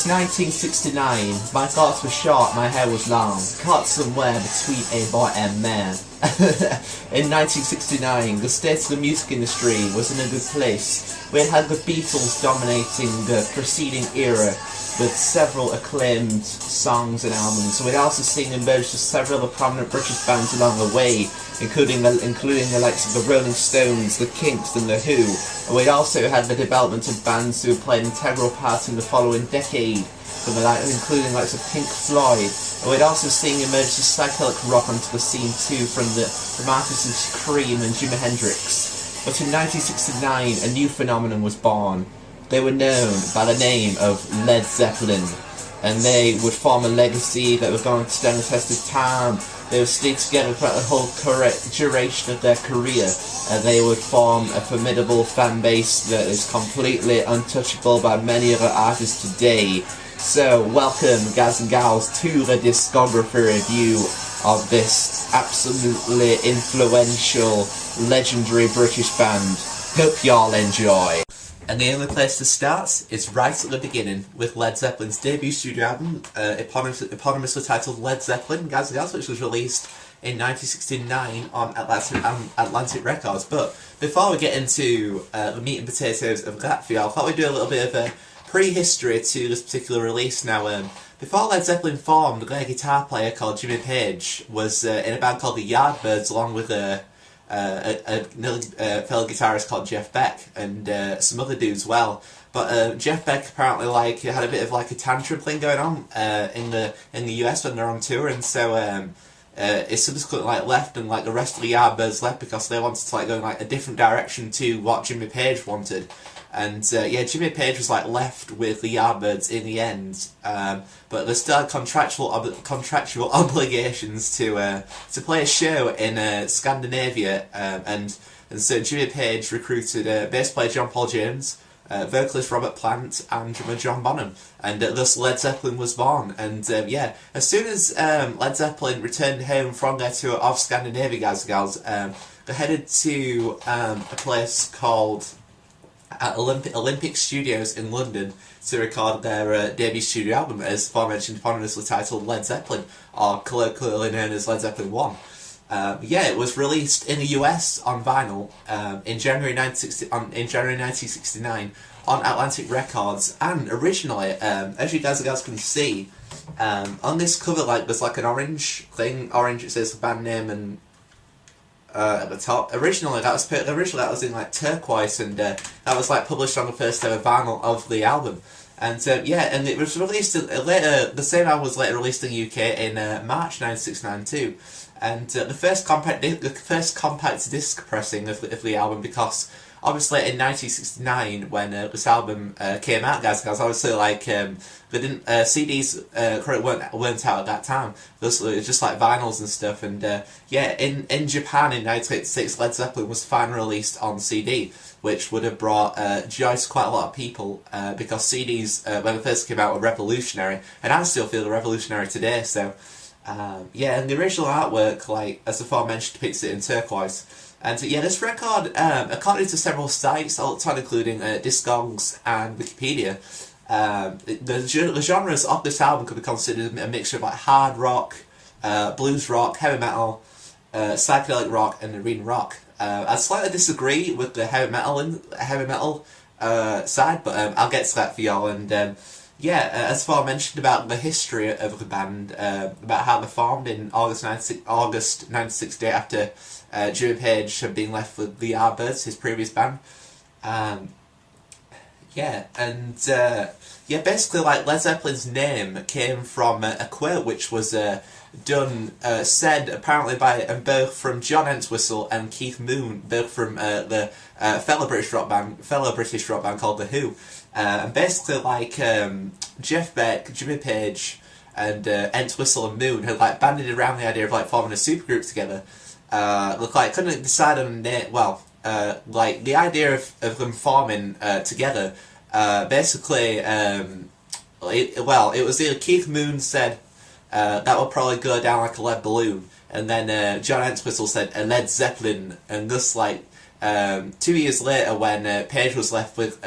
was 1969. My thoughts were short, my hair was long, caught somewhere between a boy and man. In 1969, the state of the music industry was in a good place. We had the Beatles dominating the preceding era with several acclaimed songs and albums. We'd also seen the emergence of several other prominent British bands along the way, including the likes of the Rolling Stones, the Kinks and the Who. And we'd also had the development of bands who played an integral part in the following decade, including likes of Pink Floyd. And we'd also seen the emergence of psychedelic rock onto the scene too, from artists of Cream and Jimi Hendrix. But in 1969, a new phenomenon was born. They were known by the name of Led Zeppelin, and they would form a legacy that was going to stand the test of time. They would stay together throughout the whole duration of their career, and they would form a formidable fan base that is completely untouchable by many other artists today. So, welcome, guys and gals, to the discography review of this absolutely influential, legendary British band. Hope y'all enjoy. And the only place to start is right at the beginning with Led Zeppelin's debut studio album, eponymously titled Led Zeppelin, guys and gals, which was released in 1969 on Atlantic Records. But before we get into the meat and potatoes of that for y'all, I thought we'd do a little bit of a prehistory to this particular release. Now, before Led Zeppelin formed, their guitar player called Jimmy Page was in a band called the Yardbirds, along with a fellow guitarist called Jeff Beck and some other dudes as well. But Jeff Beck apparently had a bit of a tantrum thing going on in the US when they're on tour, and so it subsequently left, and the rest of the Yardbirds left because they wanted to go in a different direction to what Jimmy Page wanted. And yeah, Jimmy Page was left with the Yardbirds in the end, but there's still contractual obligations to play a show in Scandinavia, and so Jimmy Page recruited bass player John Paul Jones, vocalist Robert Plant, and drummer John Bonham, and thus Led Zeppelin was born. And yeah, as soon as Led Zeppelin returned home from their tour of Scandinavia, guys and gals, they headed to a place called Olympic Studios in London to record their debut studio album, as aforementioned, eponymously titled Led Zeppelin, or colloquially known as Led Zeppelin 1. Yeah, it was released in the US on vinyl in January 1969 on Atlantic Records, and originally, as you guys and gals can see, on this cover, there's an orange thing. Orange, it says the band name and at the top. Originally that was in turquoise, and that was published on the first ever vinyl of the album. And yeah, and it was released later. The same album was later released in the UK in March 1969 too. And the first compact disc pressing of the album, because obviously in 1969 when this album came out, guys, obviously they didn't CDs weren't out at that time. It was just vinyls and stuff. And yeah, in Japan in 1986, Led Zeppelin was finally released on CD, which would have brought joy to quite a lot of people, because CDs when they first came out were revolutionary, and I still feel they're revolutionary today. So yeah, and the original artwork, as aforementioned, depicts it in turquoise. And yeah, this record, according to several sites, including Discogs and Wikipedia, the genres of this album could be considered a mixture of hard rock, blues rock, heavy metal, psychedelic rock, and arena rock. I slightly disagree with the heavy metal side, but I'll get to that for y'all. And yeah, as far mentioned about the history of the band, about how they formed in August 1968 after Jimmy Page had been left with the Yardbirds, his previous band. Yeah, and yeah, basically Led Zeppelin's name came from a quote which was said apparently by both from John Entwistle and Keith Moon, both from the fellow British rock band called The Who. And basically Jeff Beck, Jimmy Page, and Entwistle and Moon had banded around the idea of forming a supergroup together. Couldn't decide on a name. Well, the idea of them forming together, basically, it was either Keith Moon said that would probably go down like a lead balloon, and then John Entwistle said a Led Zeppelin, and thus 2 years later when Page was left with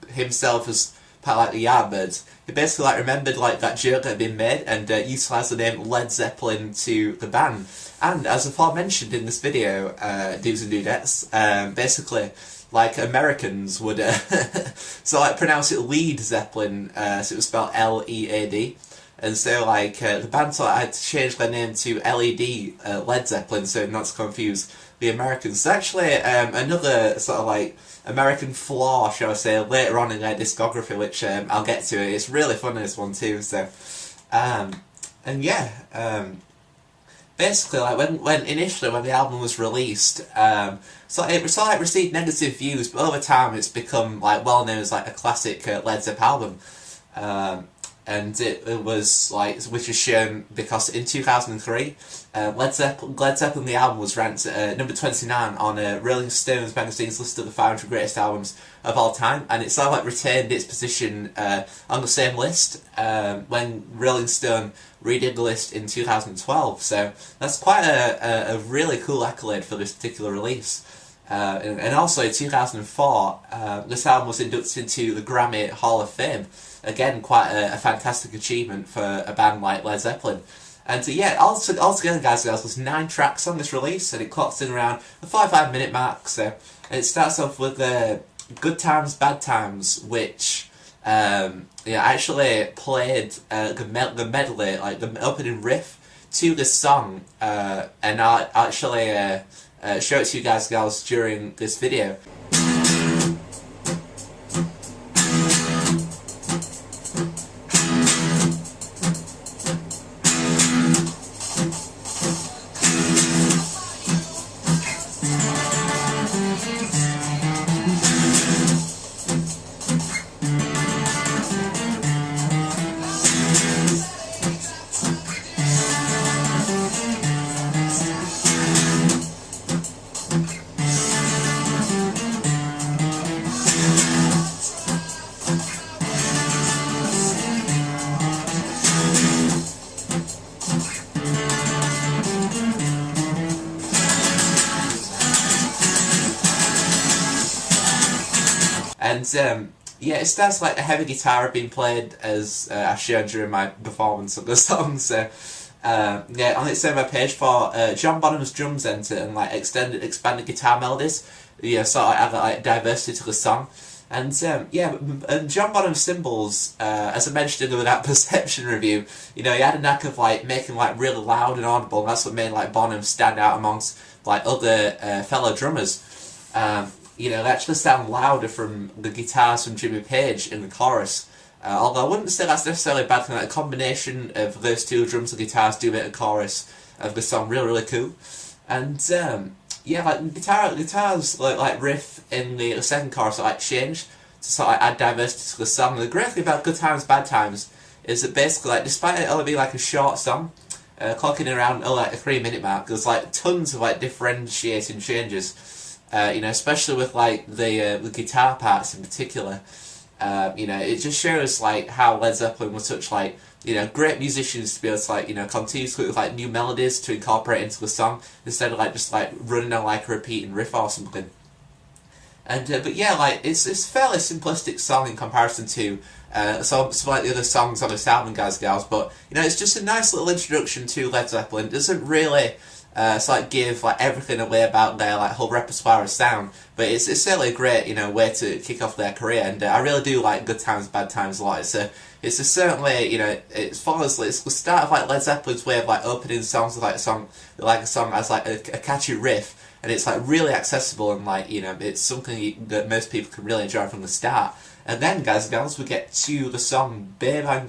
himself as part like the Yardbirds. He basically like remembered like that joke that had been made and utilised the name Led Zeppelin to the band. And as aforementioned in this video, dudes and dudettes, basically like Americans would so like pronounce it Lead Zeppelin, so it was spelled L-E-A-D. And so like the band sort of had to change their name to LED, Led Zeppelin, so not to confuse the Americans. It's actually another sort of like American flaw, shall I say, later on in their discography, which I'll get to. It's really fun in this one too. So, and yeah, basically, like when initially when the album was released, so it sort of like received negative views, but over time it's become like well known as like a classic Led Zeppelin album. And it was like, which is shown because in 2003, Led Zeppelin the album was ranked number 29 on Rolling Stone's magazine's list of the 500 greatest albums of all time, and it sort of like retained its position on the same list when Rolling Stone redid the list in 2012. So that's quite a really cool accolade for this particular release. And also in 2004, this album was inducted into the Grammy Hall of Fame. Again, quite a fantastic achievement for a band like Led Zeppelin. And yeah, altogether, guys and girls, there's 9 tracks on this release, and it clocks in around the 45-minute mark. So it starts off with Good Times, Bad Times, which actually played the medley, like the opening riff to this song, and I'll actually show it to you guys and girls during this video. And yeah, it starts like a heavy guitar being played as I showed during my performance of the song. So yeah, on its own page for John Bonham's drums enter and like expanded guitar melodies. Yeah, sort of add like diversity to the song. And yeah, and John Bonham's cymbals, as I mentioned in the Without Perception review, you know, he had a knack of like making like really loud and audible, and that's what made like Bonham stand out amongst like other fellow drummers. You know, they actually sound louder from the guitars from Jimmy Page in the chorus. Although I wouldn't say that's necessarily a bad thing. Like, a combination of those two drums and guitars do make a chorus of the song really, really cool. And yeah, like guitars like riff in the second chorus like change to sort of add diversity to the song. And the great thing about Good Times, Bad Times is that basically, like, despite it only being like a short song, clocking around like a 3-minute mark, there's like tons of like differentiating changes. You know, especially with like the guitar parts in particular. You know, it just shows like how Led Zeppelin were such like, you know, great musicians to be able to like, you know, continue to with like new melodies to incorporate into the song instead of like just like running on like a repeating riff or something. And but yeah, like it's a fairly simplistic song in comparison to some like the other songs on this album, guys and gals. But you know, it's just a nice little introduction to Led Zeppelin. It doesn't really like give like everything away about their like whole repertoire of sound, but it's certainly a great, you know, way to kick off their career. And I really do like Good Times, Bad Times a lot. It's a certainly, you know, it follows, it's the start of like Led Zeppelin's way of like opening songs with like a song as like a catchy riff, and it's like really accessible, and like, you know, it's something that most people can really enjoy from the start. And then, guys and gals, we get to the song Babe I'm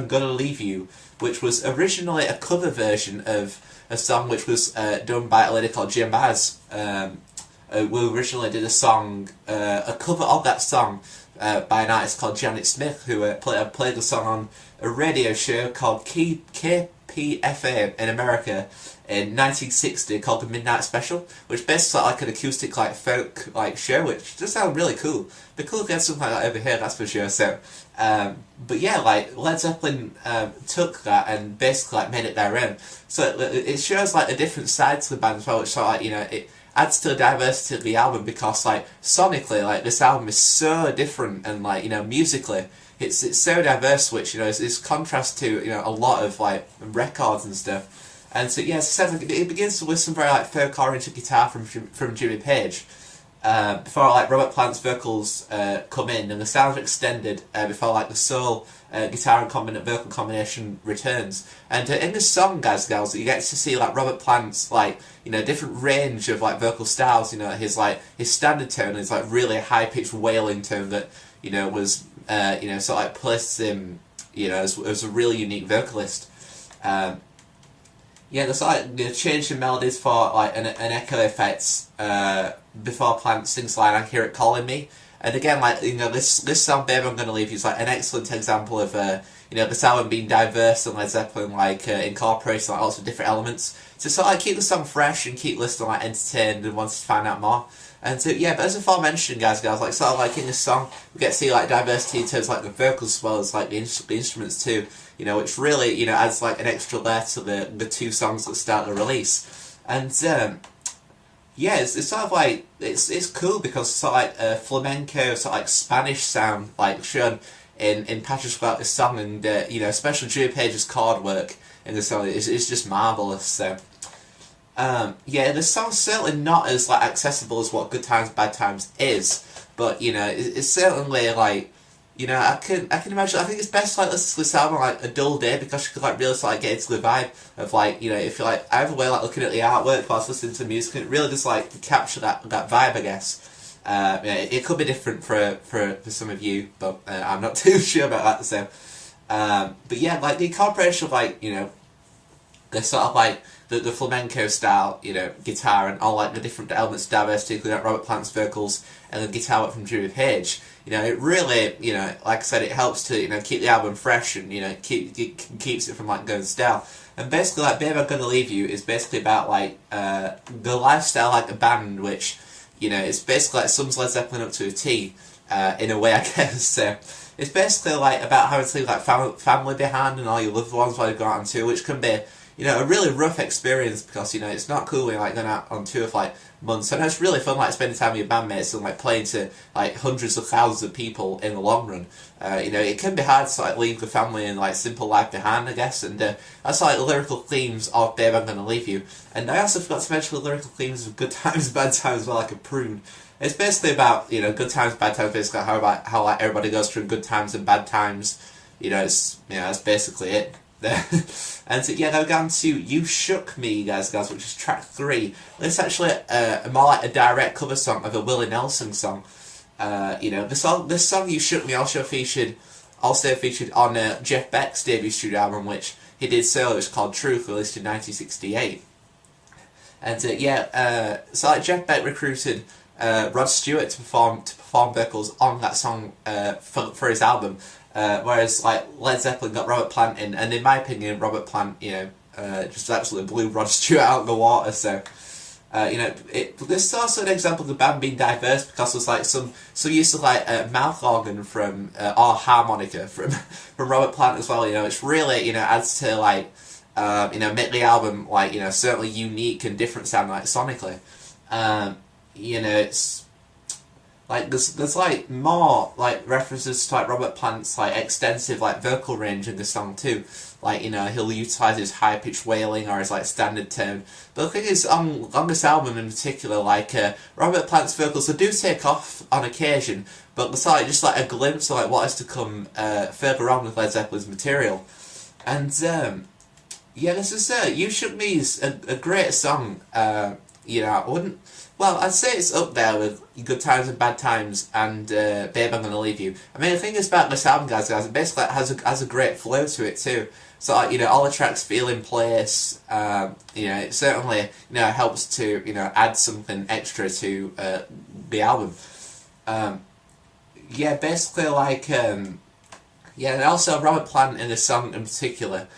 Gonna Leave You, which was originally a cover version of a song which was done by a lady called Jim Baz, who originally did a cover of that song by an artist called Janet Smith, who played the song on a radio show called KPFA in America in 1960 called The Midnight Special, which basically like an acoustic like folk like show, which just sounds really cool. It'd be cool to get something like that over here, that's for sure. So but yeah, like Led Zeppelin took that and basically like made it their own. So it shows like a different side to the band as well, which sort of like, you know, adds to the diversity of the album, because like sonically, like this album is so different, and like, you know, musically it's so diverse, which, you know, is contrast to, you know, a lot of like records and stuff. And so yeah, as I said, it begins with some very like folk oriented guitar from Jimmy Page. Before like Robert Plant's vocals come in, and the sound extended before like the soul guitar and vocal combination returns. And in this song, guys and gals, you get to see like Robert Plant's like, you know, different range of like vocal styles. You know, his standard tone is like really high pitched wailing tone that, you know, was you know, sort of like placed him, you know, as a really unique vocalist. Yeah, there's like, you know, change in melodies for like an echo effects before Plant sings line, "I hear it calling me." And again, like, you know, this song, "Babe, I'm Gonna Leave You," is like an excellent example of you know, this album being diverse and Led Zeppelin like incorporating like lots of different elements to sort of like keep the song fresh and keep listeners like entertained and wanting to find out more. And so yeah, but as aforementioned, guys, like sort of like in this song, we get to see like diversity in terms of like the vocals as well as like the instruments too. You know, which really, you know, adds like an extra layer to the two songs that start the release. And yeah, it's sort of like it's cool because it's sort of like flamenco, sort of like Spanish sound like shown in patches throughout this song, and you know, especially Jimmy Page's chord work in the song is just marvelous. So yeah, the song's certainly not as like accessible as what Good Times Bad Times is, but you know, it's certainly like, you know, I can imagine. I think it's best like listen to this album like a dull day, because you could like really sort of like get into the vibe of like, you know, if you're like either way like looking at the artwork whilst listening to music, and it really just like capture that vibe, I guess. Yeah, it could be different for some of you, but I'm not too sure about that. So, but yeah, like the incorporation of like, you know, the sort of like the flamenco style, you know, guitar and all like the different elements of diversity, including like Robert Plant's vocals and the guitar work from Jimmy Page. You know, it really, you know, like I said, it helps to, you know, keep the album fresh, and, you know, keeps it from like going stale. And basically, like, "Babe, I'm Gonna Leave You" is basically about like the lifestyle like a band, which, you know, it's basically like sums Led Zeppelin up to a T, in a way, I guess. So it's basically like about having to leave like family behind and all your loved ones while you go out on tour, which can be, you know, a really rough experience, because, you know, it's not cool when you're like going out on tour for like months. I know it's really fun like spending time with your bandmates and like playing to like hundreds of thousands of people in the long run. You know, it can be hard to like leave the family and like simple life behind, I guess, and that's like the lyrical themes of "Babe, I'm Gonna Leave You." And I also forgot to mention the lyrical themes of "Good Times Bad Times" as well, like a prune. It's basically about, you know, good times, bad times, basically how like everybody goes through good times and bad times. You know, it's, you know, that's basically it. And so, yeah, they've gone to "You Shook Me," guys, which is track 3. It's actually more like a direct cover song of a Willie Nelson song. You know, this song "You Shook Me" also featured on Jeff Beck's debut studio album, which he did solo. It's called "Truth," released in 1968. And yeah, so like Jeff Beck recruited Rod Stewart to perform vocals on that song for his album. Whereas like Led Zeppelin got Robert Plant in, and in my opinion, Robert Plant, you know, just absolutely blew Rod Stewart out of the water. So, you know, this is also an example of the band being diverse, because there's like some use of like mouth organ from or harmonica from Robert Plant as well. You know, it's really, you know, adds to like you know, make the album like, you know, certainly unique and different sound like sonically. You know, it's like there's like more like references to like Robert Plant's like extensive like vocal range in this song too. Like, you know, he'll utilise his high pitched wailing or his like standard tone. But the thing is, on this album in particular, like Robert Plant's vocals, they do take off on occasion, but it's like just like a glimpse of like what is to come further on with Led Zeppelin's material. And yeah, this is "You Shook Me" is a great song. You know, I wouldn't. Well, I'd say it's up there with "Good Times and Bad Times" and "Babe, I'm Gonna Leave You." I mean, the thing is about this album, guys, it basically has a great flow to it too. So, like, you know, all the tracks feel in place. You know, it certainly, you know, helps to, you know, add something extra to the album. Yeah, basically, like, yeah, and also Robert Plant in this song in particular.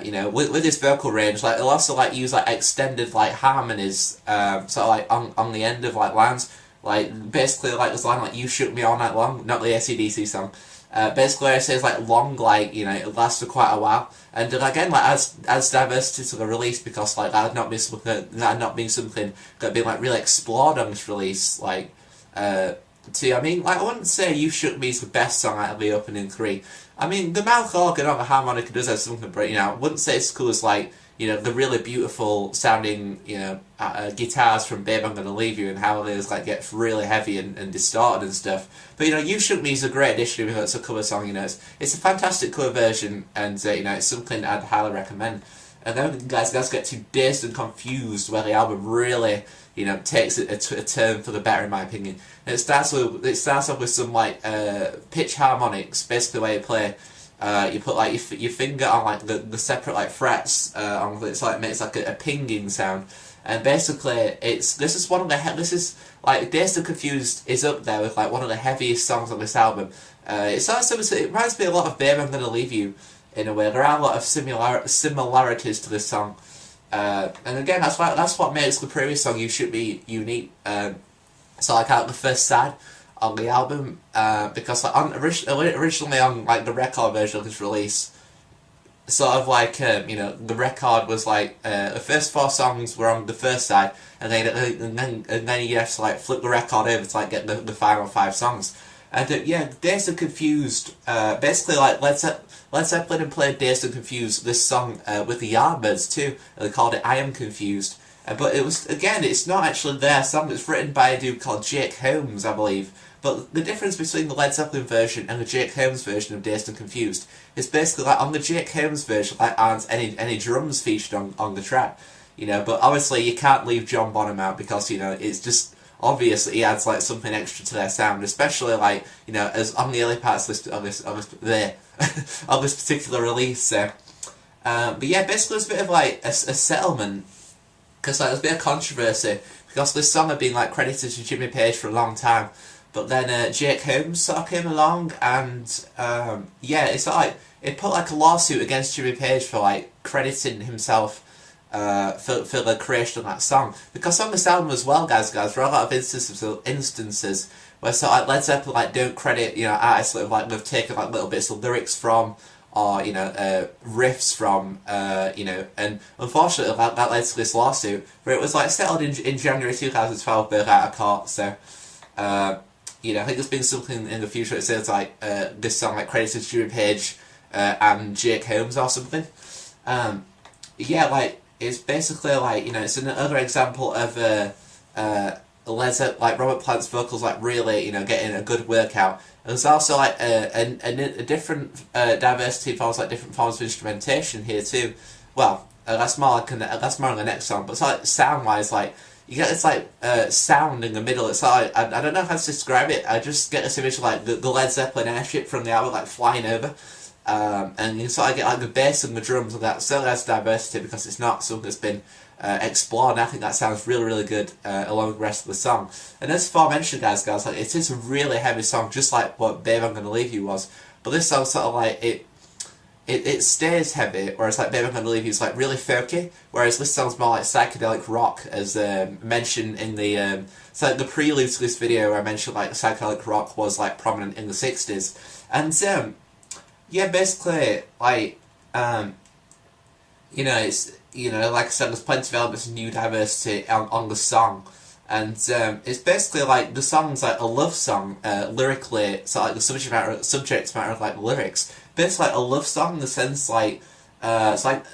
You know, with his vocal range, like he'll also like use like extended like harmonies, sort of like on the end of like lines, like basically like this line like "You Shook Me All Night Long," not the AC/DC song, Basically, I say it's like long, like, you know, it lasts for quite a while, and again, like, as diversity to the release, because like that had not been something that had been like really explored on this release, like, I mean, like, I wouldn't say You Shook Me is the best song out of the opening three. I mean, the mouth organ on the harmonica does have something, but, you know, I wouldn't say it's as cool as, like, you know, the really beautiful sounding, you know, guitars from Babe I'm Gonna Leave You, and how it is, like, gets really heavy and distorted and stuff. But, you know, You Shook Me is a great addition because it's a cover song, you know, it's a fantastic cover version, and, you know, it's something I'd highly recommend. And then guys get to Dazed and Confused, where the album really, you know, takes it a turn for the better, in my opinion. And it starts off with some like pitch harmonics, basically where you play. You put like your finger on like the separate like frets on it's like makes like a pinging sound, and basically this is like Dazed and Confused is up there with like one of the heaviest songs on this album. It reminds me a lot of Babe I'm Gonna Leave You in a way. There are a lot of similarities to this song, and again that's what makes the previous song You Should Be unique. So like out the first side on the album, because like originally on like the record version of this release, sort of like you know, the record was like the first 4 songs were on the first side, and then you have to like flip the record over to like get the final 5 songs. And yeah, Dazed and Confused, basically like Led Zeppelin had played Dazed and Confused, this song with the Yardbirds too, and they called it I Am Confused. But it was, again, it's not actually their song, it's written by a dude called Jake Holmes, I believe. But the difference between the Led Zeppelin version and the Jake Holmes version of Dazed and Confused is basically like on the Jake Holmes version, like aren't any drums featured on the track, you know. But obviously you can't leave John Bonham out because, you know, it's just obvious that he adds like something extra to their sound, especially like, you know, as on the early parts of this particular release. But yeah, basically it's a bit of like a settlement, because like there's a bit of controversy because this song had been like credited to Jimmy Page for a long time. But then Jake Holmes sort of came along, and yeah, it's like it put like a lawsuit against Jimmy Page for like crediting himself for the creation of that song. Because on this album as well, guys, there are a lot of instances where sort of like Led Zeppelin like don't credit, you know, artists that like they've taken like little bits of lyrics from, or, you know, riffs from, you know, and unfortunately that led to this lawsuit, where it was like settled in January 2012, but out of court. So you know, I think there's been something in the future that says like this song like credited Jimmy Page and Jake Holmes or something. Yeah, like it's basically like, you know, it's another example of Led Zeppelin, like Robert Plant's vocals like really, you know, getting a good workout. And there's also like a different diversity of forms, like different forms of instrumentation here too. Well, that's more on the next song, but it's like sound wise, like you get this like sound in the middle. It's like I don't know how to describe it. I just get this image of like the Led Zeppelin airship from the album like flying over, and you sort of get like the bass and the drums, and that certainly has diversity because it's not something that's been explored. And I think that sounds really, really good along with the rest of the song. And as aforementioned, guys, like it is a really heavy song, just like what Babe I'm Gonna Leave You was. But this song sort of like it stays heavy, whereas like Babe I'm Gonna Leave You is like really folky, whereas this sounds more like psychedelic rock, as mentioned in the so like the prelude to this video where I mentioned like psychedelic rock was like prominent in the 60s. And yeah, basically like you know, it's, you know, like I said, there's plenty of elements of new diversity on the song. And it's basically like the song's like a love song lyrically, so like the subject matter of like lyrics. But it's like a love song in the sense like it's like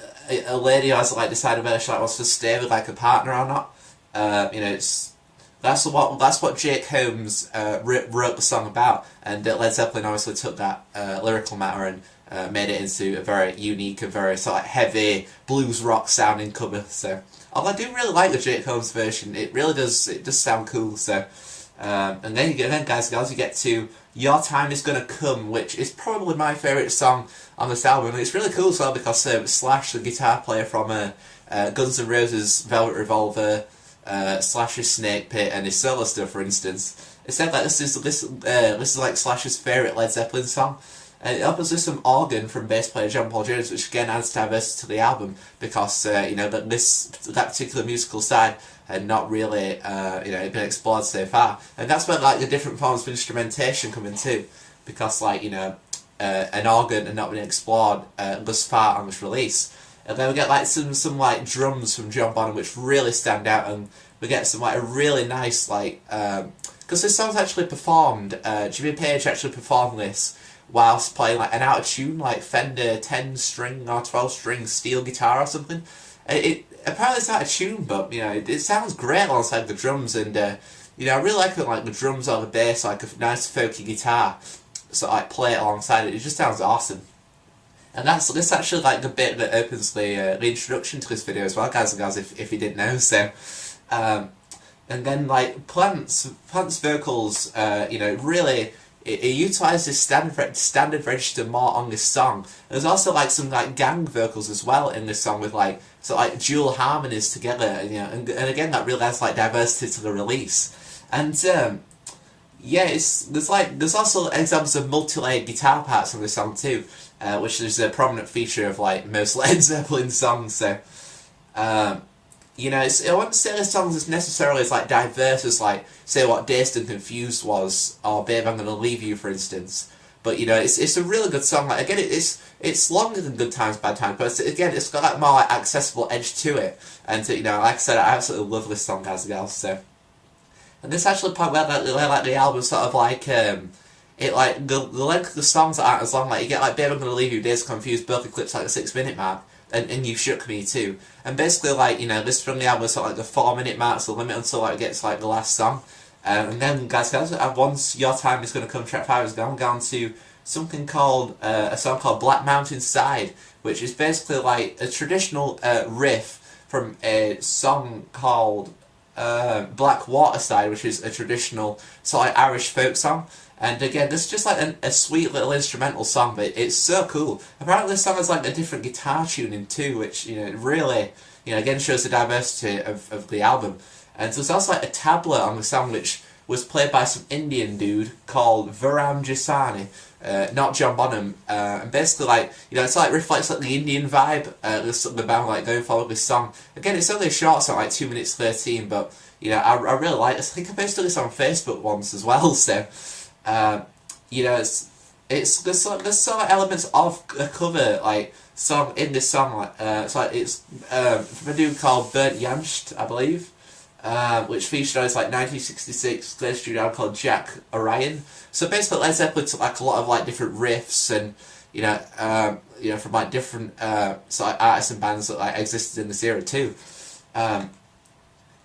a lady who has to like decide whether she like wants to stay with like a partner or not. You know, that's what Jake Holmes wrote the song about, and Led Zeppelin obviously took that lyrical matter and made it into a very unique and very sort of heavy blues rock sounding cover. So, although I do really like the Jake Holmes version, it does sound cool. So, and then guys, you get to Your Time Is Gonna Come, which is probably my favourite song on this album. And it's really cool as well because Slash, the guitar player from Guns N' Roses' Velvet Revolver, Slash's Snake Pit, and his solo stuff, for instance, it said like this is like Slash's favourite Led Zeppelin song. And it opens with some organ from bass player John Paul Jones, which again adds diversity to the album because you know that particular musical side had not really you know been explored so far, and that's where like the different forms of instrumentation come in too, because like, you know, an organ and not been explored thus far on this release. And then we get like some like drums from John Bonham which really stand out, and we get some like a really nice like because this song's actually performed. Jimmy Page actually performed this whilst playing like an out of tune like Fender 10-string or 12-string steel guitar or something. It apparently it's out of tune, but you know it sounds great alongside the drums, and you know I really like it like the drums or the bass, like a nice folky guitar, so like play it alongside it. It just sounds awesome. And that's actually like the bit that opens the introduction to this video as well, guys and girls, if you didn't know. So, and then like Plant's vocals, you know, really it utilises standard register more on this song. There's also like some like gang vocals as well in this song with like dual harmonies together, and you know, and again that really adds like diversity to the release. And yeah, there's also examples of multi-layered guitar parts on this song too. Which is a prominent feature of like most Led Zeppelin songs. So, you know, I wouldn't say the songs as necessarily as like diverse as like say what Dazed and Confused was, or Babe I'm Gonna Leave You, for instance. But you know, it's a really good song. Like again, it's longer than Good Times Bad Times, but it's got that more like accessible edge to it. And you know, like I said, I absolutely love this song, guys and gals. So, and this actually part where like the album sort of like it like the length of the songs aren't as long. Like you get like Babe I'm Gonna Leave You, Dazed Confused, both eclipse like the 6-minute mark, and You Shook Me too. And basically like you know this from the album is sort of like the 4-minute mark's the limit until like it gets like the last song. And then guys, once Your Time Is Gonna Come, track 5 is gone, I'm going to something called a song called Black Mountain Side, which is basically like a traditional riff from a song called Black Water Side, which is a traditional sort of Irish folk song. And again, this is just like a sweet little instrumental song, but it's so cool. Apparently this song has like a different guitar tuning too, which, you know, really, you know, again shows the diversity of the album. And so there's also like a tabla on the song which was played by some Indian dude called Varam Jasani, not John Bonham. And basically like, you know, it's like reflects like the Indian vibe, the band like going forward with this song. Again, it's only a short song, like 2 minutes 13, but, you know, I really like this. I think I posted this on Facebook once as well, so... you know, there's sort of elements of a cover like song in this song. Like it's from a dude called Bernd Janst, I believe, which featured on his like 1966 Glaze studio album called Jack Orion. So basically, Led Zeppelin took like a lot of like different riffs and you know from like different sort of artists and bands that like existed in this era too.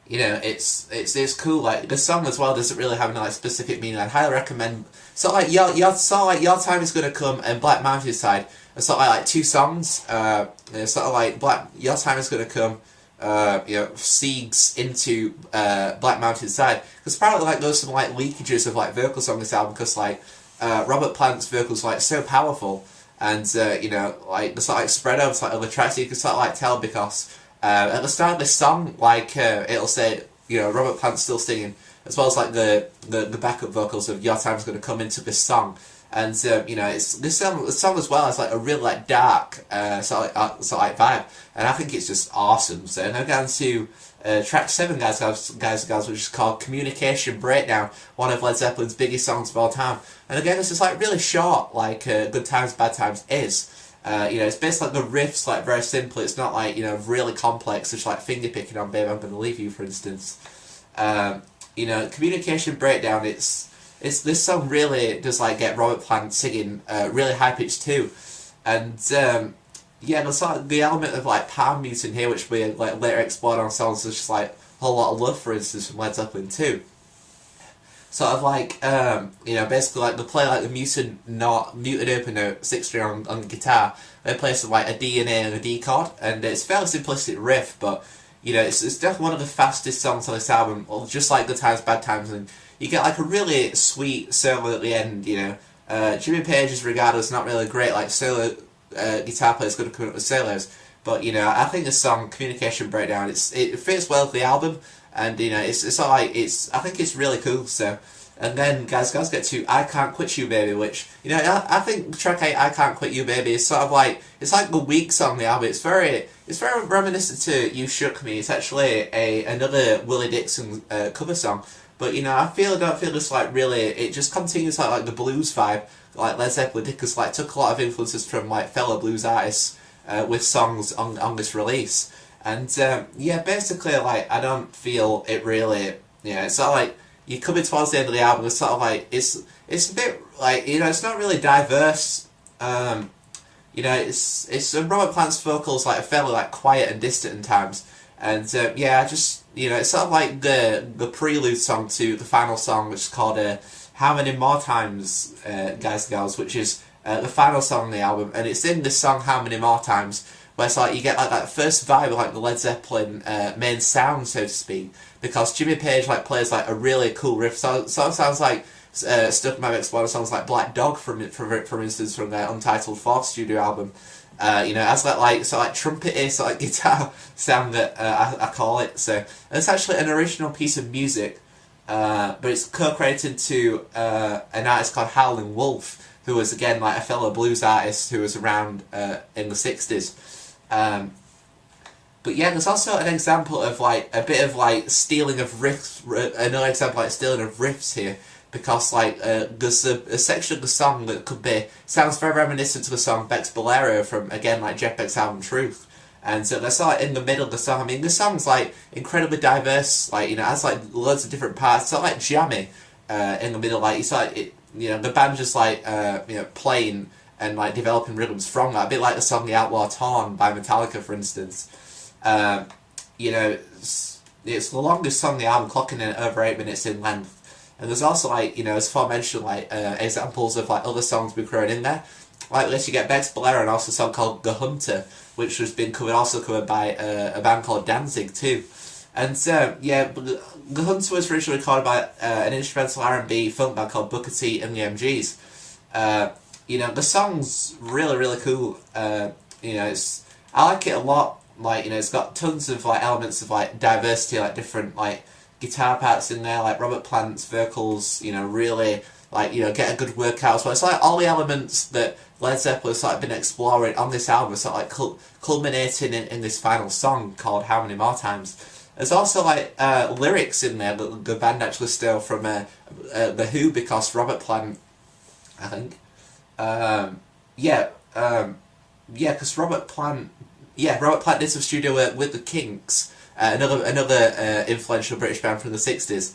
You know, it's cool. Like the song as well doesn't really have any like specific meaning. I'd highly recommend. So like Your Time Is Gonna Come and Black Mountain Side are sort of like two songs. You know, sort of like Your Time Is Gonna Come. You know, segues into Black Mountain Side, because apparently like there's some like leakages of like vocals on this album, because like Robert Plant's vocals like so powerful, and you know like the sort of like spread over like other tracks, so you can sort of like tell because. At the start of this song, like it'll say, you know, Robert Plant's still singing, as well as like the backup vocals of Your Time's Gonna Come into this song, and you know, it's the song as well as like a real like dark sort of like vibe, and I think it's just awesome. So now down to track 7, guys and girls, which is called Communication Breakdown, one of Led Zeppelin's biggest songs of all time, and again, it's just like really short, like Good Times Bad Times is. You know, it's basically like the riffs like very simple. It's not like, you know, really complex, just like finger picking on Babe I'm Gonna Leave You, for instance. You know, Communication Breakdown, it's this song really does like get Robert Plant singing really high pitched too, and yeah, there's like the element of like palm mute in here, which we like later explored on songs. There's just like a whole lot of love, for instance, from Led Zeppelin too. Sort of like, you know, basically like they play like the muted open note 6-string on the guitar. They play some like a D and A and a D chord, and it's a fairly simplistic riff, but you know, it's definitely one of the fastest songs on this album, just like Good Times Bad Times, and you get like a really sweet solo at the end. You know, Jimmy Page is regarded as not really great like solo guitar players going to come up with solos, but you know, I think this song Communication Breakdown, it fits well with the album. And you know, it's alright. I think it's really cool. So And then guys get to I Can't Quit You Baby, which, you know, I think track 8, I Can't Quit You Baby, is sort of like, it's like the weak song on the album. It's very reminiscent to You Shook Me. It's actually another Willie Dixon cover song. But, you know, I don't feel this, like, really, it just continues like the blues vibe, like Led Zeppelin did, because, like, took a lot of influences from, like, fellow blues artists with songs on this release. And, yeah, basically, like, I don't feel it really, you know, it's sort of like, you're coming towards the end of the album, it's sort of like, it's a bit, like, you know, it's not really diverse, you know, it's Robert Plant's vocals, like, are fairly, like, quiet and distant at times. And, yeah, just, you know, it's sort of like the prelude song to the final song, which is called How Many More Times, Guys and Girls, which is the final song on the album. And it's in this song, How Many More Times, where it's like you get like that first vibe of like the Led Zeppelin main sound, so to speak, because Jimmy Page like plays like a really cool riff. So it sounds like Stuck in My Explorer songs like Black Dog, for instance, from their Untitled 4th studio album. You know, as that like trumpety sort of guitar sound that I call it. So it's actually an original piece of music, but it's co-created to an artist called Howlin' Wolf, who was again like a fellow blues artist who was around in the 60s. But yeah, there's also an example of like a bit of like stealing of riffs, another example like stealing of riffs here. Because like there's a section of the song that sounds very reminiscent to the song Beck's Bolero from, again, like Jeff Beck's album Truth. And so they're sort of in the middle of the song. I mean, the song's like incredibly diverse, like, you know, it has like loads of different parts. It's sort of like jammy in the middle, like it's like you know, the band just like you know, playing and like developing rhythms from that, a bit like the song The Outlaw Torn by Metallica, for instance. You know, it's the longest song on the album, clocking in over 8 minutes in length. And there's also, like, you know, as aforementioned, like, examples of, like, other songs being thrown in there. Like this, you get Beck's Bolero and also a song called The Hunter, which has been also covered by a band called Danzig, too. And, yeah, The Hunter was originally recorded by an instrumental R&B funk band called Booker T and the MGs. You know, the song's really, really cool. You know, I like it a lot. Like, you know, it's got tons of, like, elements of, like, diversity, like, different, like, guitar parts in there, like Robert Plant's vocals, you know, really, like, you know, get a good workout as well. It's like all the elements that Led Zeppelin has sort of been exploring on this album, sort of like culminating in this final song called How Many More Times. There's also like lyrics in there that the band actually stole from The Who, because Robert Plant, I think, because Robert Plant did some studio work with the Kinks, another influential British band from the 60s,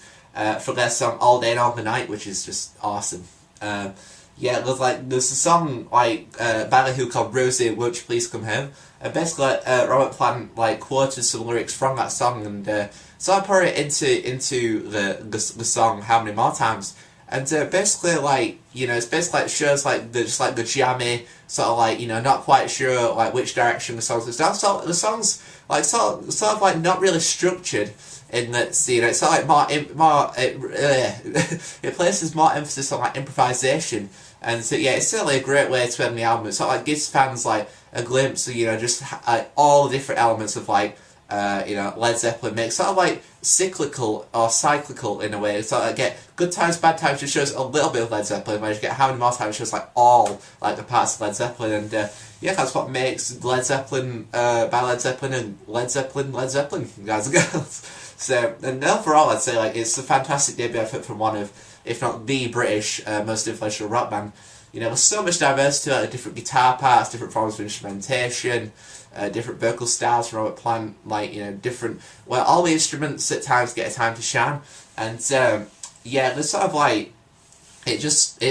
for their song All Day and All the Night, which is just awesome. Yeah, there's a song like by The Who called Rosie, Won't You Please Come Home? And basically Robert Plant like quoted some lyrics from that song, and so I put it into the song How Many More Times. And basically, like, you know, it's basically like shows like the jammy sort of, like, you know, not quite sure like which direction the song's going. So the song's like sort of like not really structured in that, you know, it's sort of like it places more emphasis on like improvisation. And so yeah, it's certainly a great way to end the album. It sort of like gives fans like a glimpse of, you know, just like all the different elements of like you know, Led Zeppelin makes, sort of like cyclical or cyclical in a way. So I get Good Times, Bad Times just shows a little bit of Led Zeppelin, whereas you get How Many More Times shows like all like the parts of Led Zeppelin. And yeah, that's what makes Led Zeppelin by Led Zeppelin and Led Zeppelin, guys and girls. So, and overall I'd say like it's a fantastic debut effort from one of, if not the British most influential rock band. You know, there's so much diversity, like different guitar parts, different forms of instrumentation, different vocal styles from Robert Plant, like, you know, different, well, all the instruments at times get a time to shine. And yeah, there's sort of like, it's just,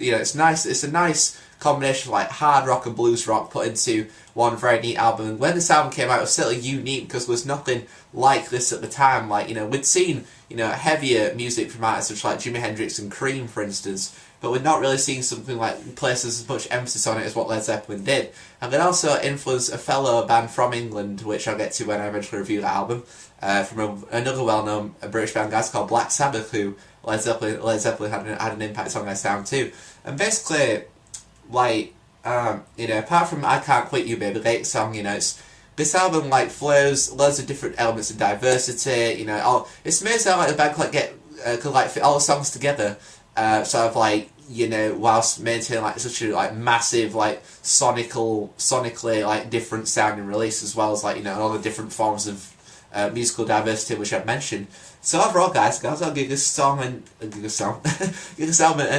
you know, it's nice, it's a nice combination of like hard rock and blues rock put into one very neat album. And when this album came out, it was certainly unique because there was nothing like this at the time. Like, you know, we'd seen, you know, heavier music from artists such like Jimi Hendrix and Cream, for instance, but we're not really seeing something like places as much emphasis on it as what Led Zeppelin did. And then also influenced a fellow band from England, which I'll get to when I eventually review the album, from another well-known British band, guys called Black Sabbath, who Led Zeppelin had an impact on their sound too. And basically, like, you know, apart from I Can't Quit You Baby, the 8th song, you know, this album like flows loads of different elements of diversity. You know, it's amazing how like the band like get could like fit all the songs together, sort of like, you know, whilst maintaining like such a like massive like sonically like different sounding release, as well as like, you know, all the different forms of musical diversity which I've mentioned. So overall, guys, I'll give this album a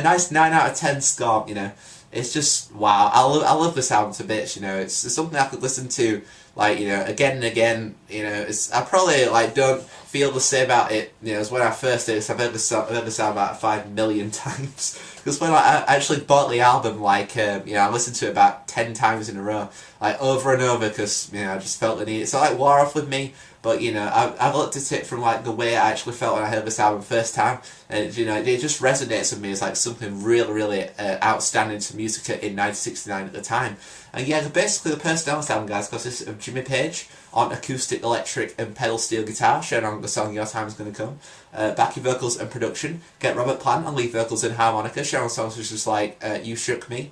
nice 9 out of 10 score. You know, it's just wow. I love this album to bits. You know, it's something I could listen to like, you know, again and again. You know, I probably like don't feel the same about it, you know, as when I first did it. I've heard this album about 5 million times. Because when I actually bought the album, like, you know, I listened to it about 10 times in a row, like over and over, because, you know, I just felt the need. So like wore off with me. But, you know, I've looked at it from, like, the way I actually felt when I heard this album first time. And, you know, it just resonates with me as, like, something really, really outstanding to music in 1969 at the time. And, yeah, basically the person on this album, guys, consists of Jimmy Page on acoustic, electric, and pedal steel guitar, sharing on the song Your Time Is Gonna Come. Backing vocals and production, get Robert Plant on lead vocals and harmonica, sharing on songs such as, like, You Shook Me.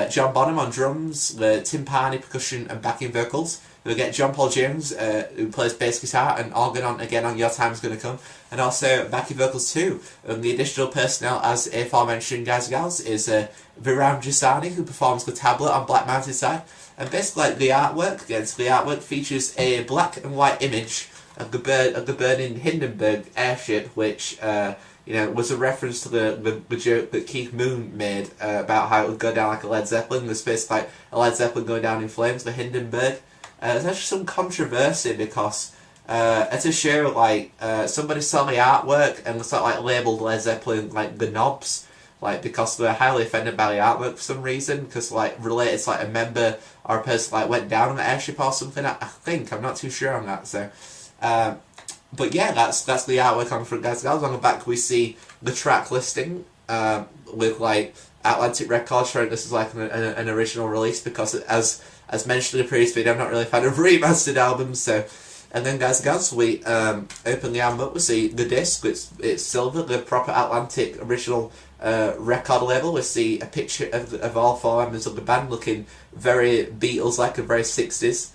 John Bonham on drums, timpani, percussion, and backing vocals. We'll get John Paul Jones, who plays bass guitar and organ on Your Time's Gonna Come, and also backing vocals too. The additional personnel, as aforementioned, guys and gals, is Viram Jasani, who performs the tablet on Black Mountain Side. And basically, like, the artwork features a black and white image of the burning Hindenburg airship, which you know, was a reference to the joke that Keith Moon made about how it would go down like a Led Zeppelin. There's basically like a Led Zeppelin going down in flames, the Hindenburg. There's actually some controversy because at a show, like, somebody saw the artwork and was like labelled Led Zeppelin like the knobs, like, because they were highly offended by the artwork for some reason, because like related to like a member or a person like went down on the airship or something. I think, I'm not too sure on that. So, but yeah, that's the artwork on the front, guys. On the back we see the track listing with like Atlantic Records showing this is like an original release, because as mentioned in the previous video, I'm not really a fan of remastered albums. So, and then guys and gals, we open the album up, we see the disc, it's silver, the proper Atlantic original record label. We see a picture of all 4 members of the band looking very Beatles-like and very 60s.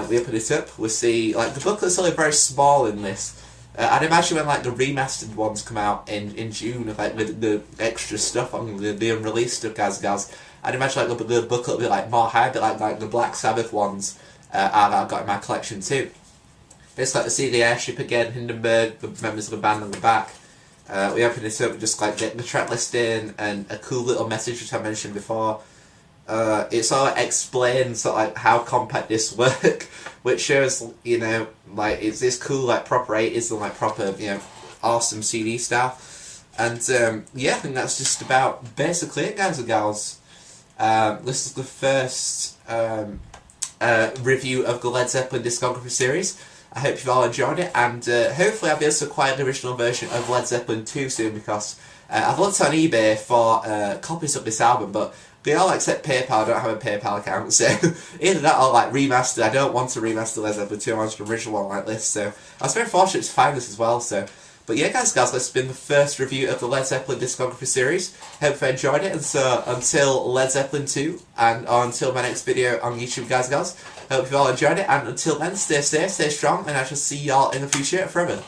We open it up, we see, like, the booklet's only very small in this. I'd imagine when, like, the remastered ones come out in June, like, with the extra stuff on the unreleased stuff, guys and gals, I'd imagine, like, the booklet will be, like, more high, but like the Black Sabbath ones I've got in my collection too. It's like to see the airship again, Hindenburg, the members of the band on the back. We open it up, just like get the track listing and a cool little message which I mentioned before. It sort of explains sort of like how compact discs work, which shows, you know, like, it's this cool like proper 80s and like proper, you know, awesome CD stuff. And yeah, I think that's just about basically it, guys and gals. This is the first review of the Led Zeppelin discography series. I hope you've all enjoyed it, and hopefully I'll be able to acquire the original version of Led Zeppelin 2 soon, because I've looked on eBay for copies of this album, but they all accept PayPal. I don't have a PayPal account, so either that or like remastered. I don't want to remaster Led Zeppelin 2, I want an original one like this, so I was very fortunate to find this as well. So, but yeah, guys, that's been the first review of the Led Zeppelin discography series. Hope you enjoyed it, and so until Led Zeppelin 2, or until my next video on YouTube, guys, hope you all enjoyed it, and until then, stay safe, stay strong, and I shall see y'all in the future forever.